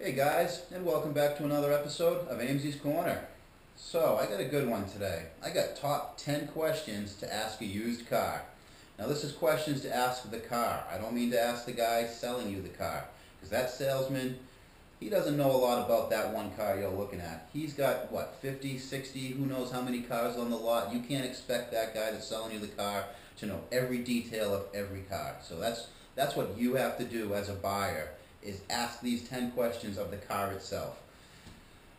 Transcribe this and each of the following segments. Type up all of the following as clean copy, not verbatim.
Hey guys, and welcome back to another episode of Amesey's Corner. So, I got a good one today. I got top 10 questions to ask a used car. Now this is questions to ask the car. I don't mean to ask the guy selling you the car, because that salesman, he doesn't know a lot about that one car you're looking at. He's got, what, 50, 60, who knows how many cars on the lot. You can't expect that guy that's selling you the car to know every detail of every car. So that's what you have to do as a buyer, is ask these 10 questions of the car itself.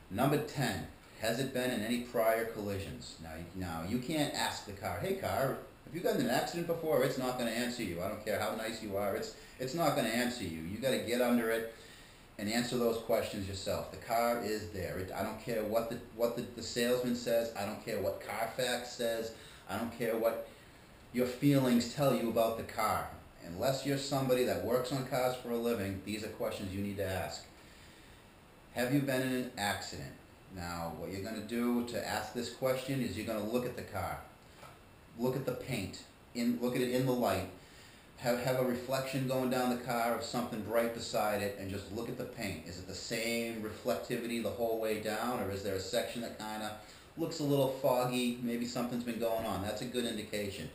Number 10, has it been in any prior collisions? Now you can't ask the car, hey car, have you gotten in an accident before? It's not going to answer you. I don't care how nice you are. It's not going to answer you. You got to get under it and answer those questions yourself. The car is there. I don't care what the salesman says. I don't care what Carfax says. I don't care what your feelings tell you about the car. Unless you're somebody that works on cars for a living, these are questions you need to ask. Have you been in an accident? Now, what you're going to do to ask this question is you're going to look at the car. Look at the paint. Look at it in the light. Have a reflection going down the car of something bright beside it, and just look at the paint. Is it the same reflectivity the whole way down, or is there a section that kind of looks a little foggy? Maybe something's been going on. That's a good indication.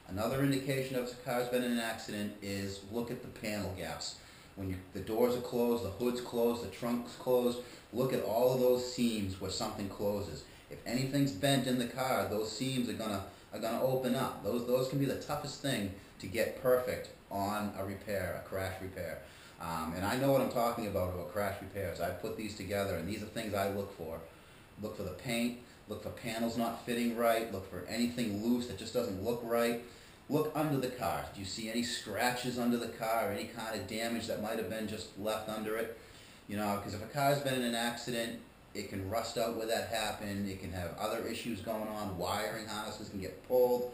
Another indication of a car's been in an accident is look at the panel gaps. When the doors are closed, the hood's closed, the trunk's closed, look at all of those seams where something closes. If anything's bent in the car, those seams are gonna open up. Those can be the toughest thing to get perfect on a repair, a crash repair. And I know what I'm talking about crash repairs. I put these together, and these are things I look for. Look for the paint, look for panels not fitting right, look for anything loose that just doesn't look right. Look under the car. Do you see any scratches under the car, or any kind of damage that might have been just left under it? You know, because if a car's been in an accident, it can rust out where that happened. It can have other issues going on. Wiring harnesses can get pulled.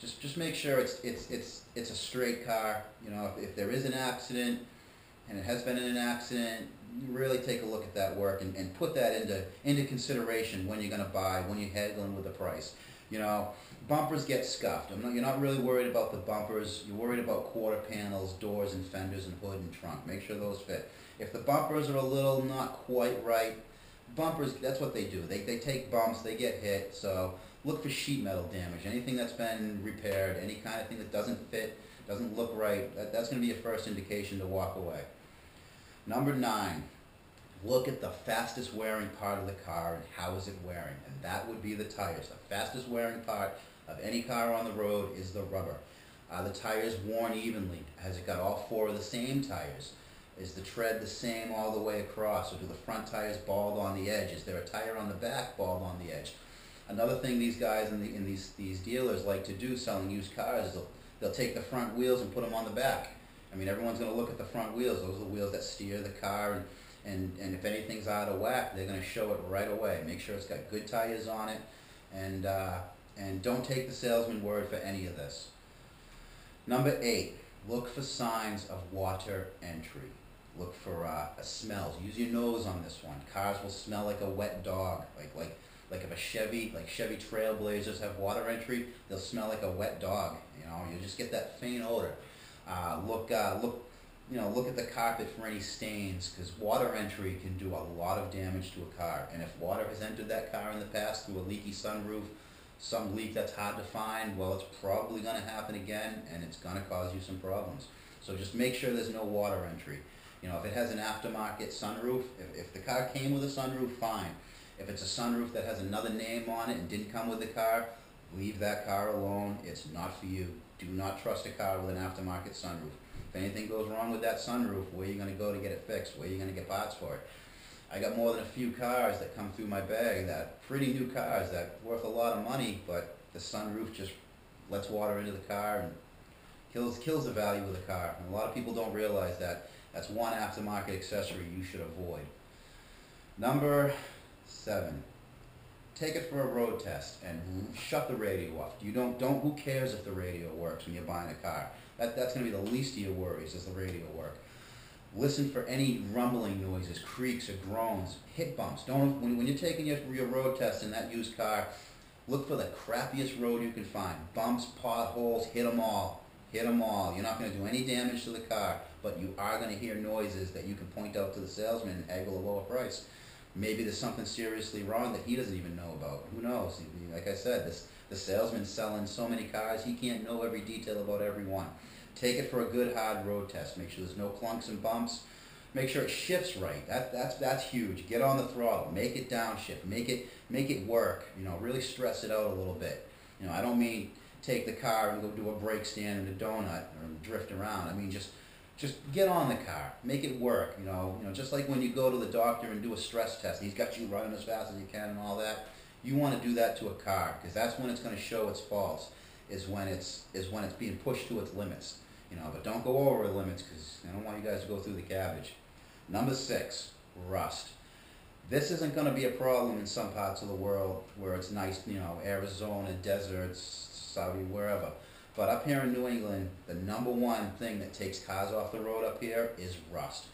Just make sure it's a straight car. You know, if there is an accident and it has been in an accident, really take a look at that work and put that into consideration when you're going to buy, when you're haggling with the price. You know, bumpers get scuffed. You're not really worried about the bumpers. You're worried about quarter panels, doors and fenders and hood and trunk. Make sure those fit. If the bumpers are a little not quite right, bumpers, that's what they do. They take bumps, they get hit. So look for sheet metal damage. Anything that's been repaired, any kind of thing that doesn't fit, doesn't look right, that's going to be your first indication to walk away. Number 9. Look at the fastest wearing part of the car and how is it wearing, and that would be the tires. The fastest wearing part of any car on the road is the rubber. Are the tires worn evenly? Has it got all 4 of the same tires? Is the tread the same all the way across, or do the front tires bald on the edge? Is there a tire on the back bald on the edge? Another thing these guys in these dealers like to do selling used cars is they'll take the front wheels and put them on the back. I mean, everyone's going to look at the front wheels. Those are the wheels that steer the car, and if anything's out of whack, they're going to show it right away. Make sure it's got good tires on it, and don't take the salesman's word for any of this. Number 8, look for signs of water entry. Look for smells. Use your nose on this one. Cars will smell like a wet dog. Like if Chevy Trailblazers have water entry, they'll smell like a wet dog. You know, you just get that faint odor. Look at the carpet for any stains, because water entry can do a lot of damage to a car. And if water has entered that car in the past through a leaky sunroof, some leak that's hard to find, well, it's probably going to happen again, and it's going to cause you some problems. So just make sure there's no water entry. You know, if it has an aftermarket sunroof, if the car came with a sunroof, fine. If it's a sunroof that has another name on it and didn't come with the car, leave that car alone. It's not for you. Do not trust a car with an aftermarket sunroof. If anything goes wrong with that sunroof, where are you going to go to get it fixed? Where are you going to get parts for it? I got more than a few cars that come through my bag, that pretty new cars that worth a lot of money, but the sunroof just lets water into the car and kills the value of the car. And a lot of people don't realize that. That's one aftermarket accessory you should avoid. Number 7. Take it for a road test and shut the radio off. Who cares if the radio works when you're buying a car? That's going to be the least of your worries, is the radio work. Listen for any rumbling noises, creaks or groans, hit bumps. When you're taking your road test in that used car, look for the crappiest road you can find. Bumps, potholes, hit them all. Hit them all. You're not going to do any damage to the car. but you are going to hear noises that you can point out to the salesman and haggle a lower price. Maybe there's something seriously wrong that he doesn't even know about. Who knows? Like I said, the salesman's selling so many cars, he can't know every detail about every one. Take it for a good hard road test. Make sure there's no clunks and bumps. Make sure it shifts right. That's huge. Get on the throttle. Make it downshift. Make it work. Really stress it out a little bit. I don't mean take the car and go do a brake stand and a donut or drift around. I mean just get on the car. Make it work. Just like when you go to the doctor and do a stress test, and he's got you running as fast as you can and all that. You want to do that to a car, because that's when it's going to show its faults. Is when it's being pushed to its limits. But don't go over the limits, because I don't want you guys to go through the cabbage. Number 6, rust. This isn't going to be a problem in some parts of the world where it's nice, Arizona, deserts, Saudi, wherever. But up here in New England, the number one thing that takes cars off the road up here is rust.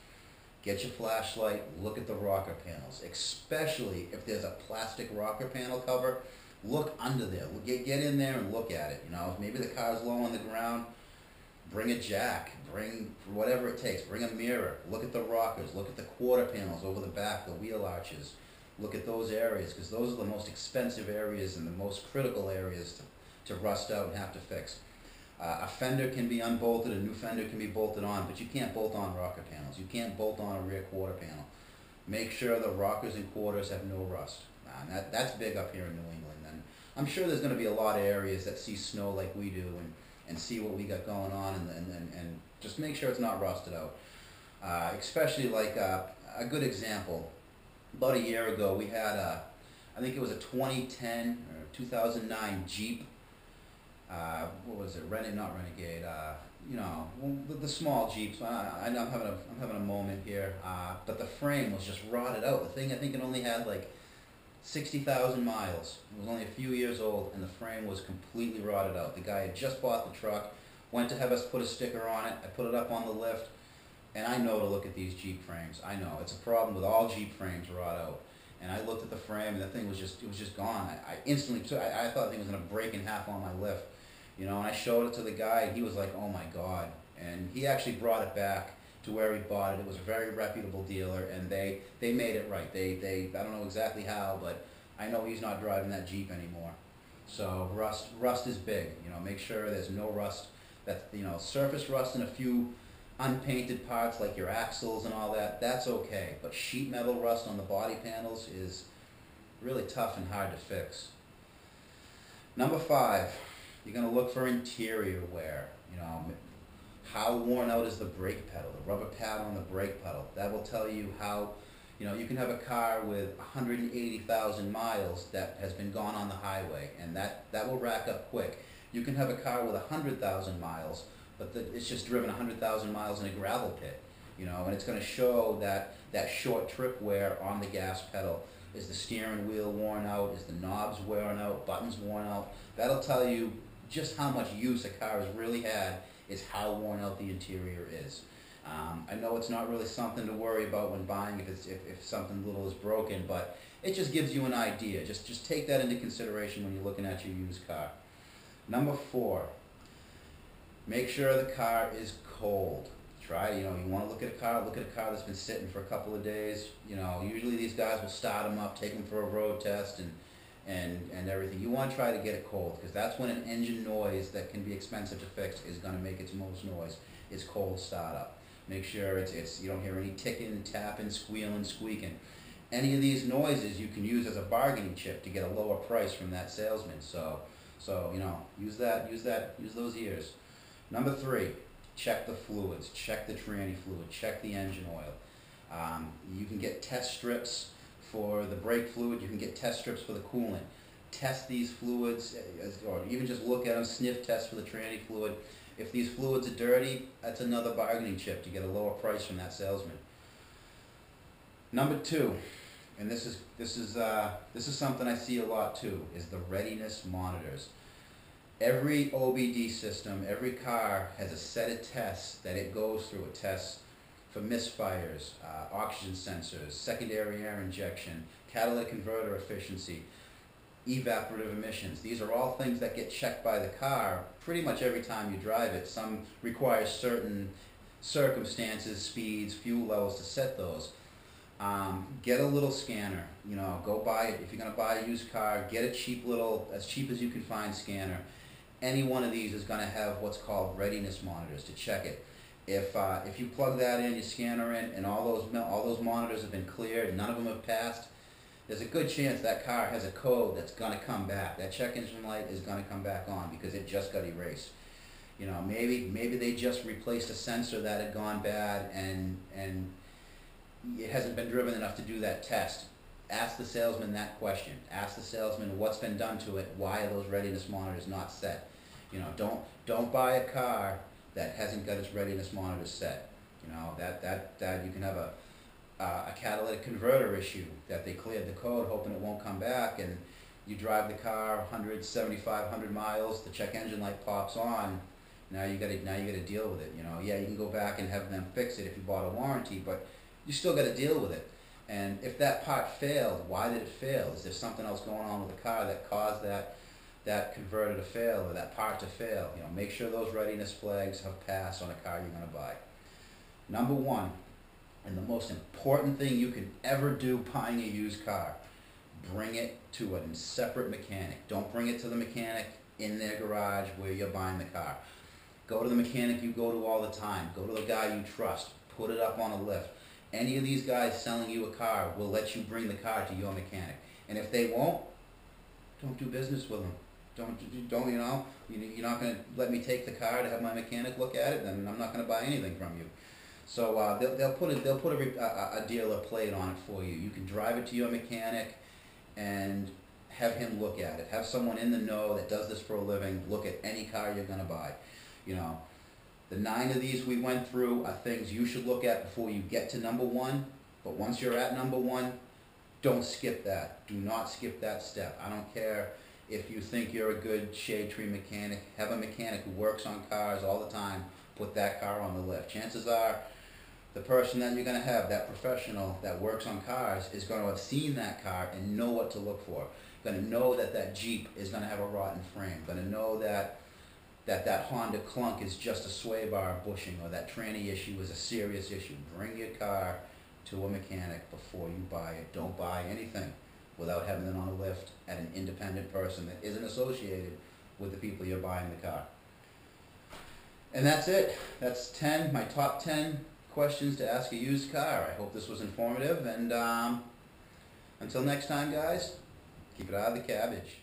Get your flashlight, look at the rocker panels, especially if there's a plastic rocker panel cover. Look under there. Get in there and look at it. Maybe the car's low on the ground. Bring a jack, bring whatever it takes, bring a mirror, look at the rockers, look at the quarter panels over the back, the wheel arches, look at those areas, because those are the most expensive areas and the most critical areas to rust out and have to fix. A fender can be unbolted, a new fender can be bolted on, but you can't bolt on rocker panels. You can't bolt on a rear quarter panel. Make sure the rockers and quarters have no rust. And that's big up here in New England. And I'm sure there's going to be a lot of areas that see snow like we do, and see what we got going on, and just make sure it's not rusted out. Especially like a good example, about a year ago we had I think it was a 2010 or 2009 Jeep, what was it, not Renegade, the small Jeeps. I'm having a moment here, but the frame was just rotted out. The thing, I think it only had like 60,000 miles. It was only a few years old, and the frame was completely rotted out. The guy had just bought the truck, went to have us put a sticker on it. I put it up on the lift, and I know to look at these Jeep frames. I know it's a problem with all Jeep frames rot out. And I looked at the frame, and the thing was just gone. I instantly I thought the thing was going to break in half on my lift, and I showed it to the guy, and he was like, "Oh my God!" And he actually brought it back to where he bought it. It was a very reputable dealer, and they made it right. They I don't know exactly how, but I know he's not driving that Jeep anymore. So rust is big. Make sure there's no rust. That surface rust in a few unpainted parts like your axles and all that. That's okay. But sheet metal rust on the body panels is really tough and hard to fix. Number 5, you're going to look for interior wear. How worn out is the brake pedal, the rubber pad on the brake pedal. That will tell you how, you can have a car with 180,000 miles that has been gone on the highway, and that will rack up quick. You can have a car with 100,000 miles, but it's just driven 100,000 miles in a gravel pit, and it's going to show that short trip wear on the gas pedal. Is the steering wheel worn out? Is the knobs worn out? Buttons worn out? That'll tell you just how much use a car has really had, is how worn out the interior is. I know it's not really something to worry about when buying if something little is broken, but it just gives you an idea. Just take that into consideration when you're looking at your used car. Number 4, make sure the car is cold. Try, you want to look at a car that's been sitting for a couple of days. Usually these guys will start them up, take them for a road test, and everything. You want to try to get it cold, because that's when an engine noise that can be expensive to fix is going to make its most noise. It's cold startup. Make sure you don't hear any ticking, tapping, squealing, squeaking. Any of these noises you can use as a bargaining chip to get a lower price from that salesman. So use those ears. Number 3, check the fluids. Check the tranny fluid. Check the engine oil. You can get test strips for the brake fluid. You can get test strips for the coolant. Test these fluids, or even just look at them, sniff test for the tranny fluid. If these fluids are dirty, that's another bargaining chip to get a lower price from that salesman. Number 2, and this is something I see a lot too, is the readiness monitors. Every OBD system, every car has a set of tests that it goes through. It tests for misfires, oxygen sensors, secondary air injection, catalytic converter efficiency, evaporative emissions. These are all things that get checked by the car pretty much every time you drive it. Some require certain circumstances, speeds, fuel levels to set those. Get a little scanner. You know, go buy it. If you're going to buy a used car, get a cheap little, as cheap as you can find, scanner. Any one of these is going to have what's called readiness monitors to check it. If you plug that in, your scanner in, and all those monitors have been cleared, none of them have passed, there's a good chance that car has a code that's going to come back. That check engine light is going to come back on because it just got erased. You know, maybe they just replaced a sensor that had gone bad, and it hasn't been driven enough to do that test. Ask the salesman that question. Ask the salesman what's been done to it. Why are those readiness monitors not set? You know, don't buy a car that hasn't got its readiness monitors set. You know, that you can have a catalytic converter issue that they cleared the code hoping it won't come back, and you drive the car 100 miles, the check engine light pops on. Now you got to deal with it. You know, yeah, you can go back and have them fix it if you bought a warranty, but you still got to deal with it. And if that part failed, why did it fail? Is there something else going on with the car that caused that converter to fail or that part to fail? You know, make sure those readiness flags have passed on a car you're going to buy. Number one, and the most important thing you can ever do buying a used car, bring it to a separate mechanic. Don't bring it to the mechanic in their garage where you're buying the car. Go to the mechanic you go to all the time. Go to the guy you trust. Put it up on a lift. Any of these guys selling you a car will let you bring the car to your mechanic. And if they won't, don't do business with them. Don't you know? You're not going to let me take the car to have my mechanic look at it, then I'm not going to buy anything from you. So they'll put a dealer plate on it for you. You can drive it to your mechanic and have him look at it. Have someone in the know that does this for a living look at any car you're going to buy. You know, the 9 of these we went through are things you should look at before you get to number 1. But once you're at number 1, don't skip that. Do not skip that step. I don't care if you think you're a good shade tree mechanic. Have a mechanic who works on cars all the time. Put that car on the list. Chances are the person that you're going to have, that professional that works on cars, is going to have seen that car and know what to look for. Going to know that that Jeep is going to have a rotten frame. Going to know that Honda Clunk is just a sway bar bushing, or that tranny issue is a serious issue. Bring your car to a mechanic before you buy it. Don't buy anything without having it on a lift at an independent person that isn't associated with the people you're buying the car. And that's it. That's my top 10 questions to ask a used car. I hope this was informative, and until next time, guys, keep it out of the cabbage.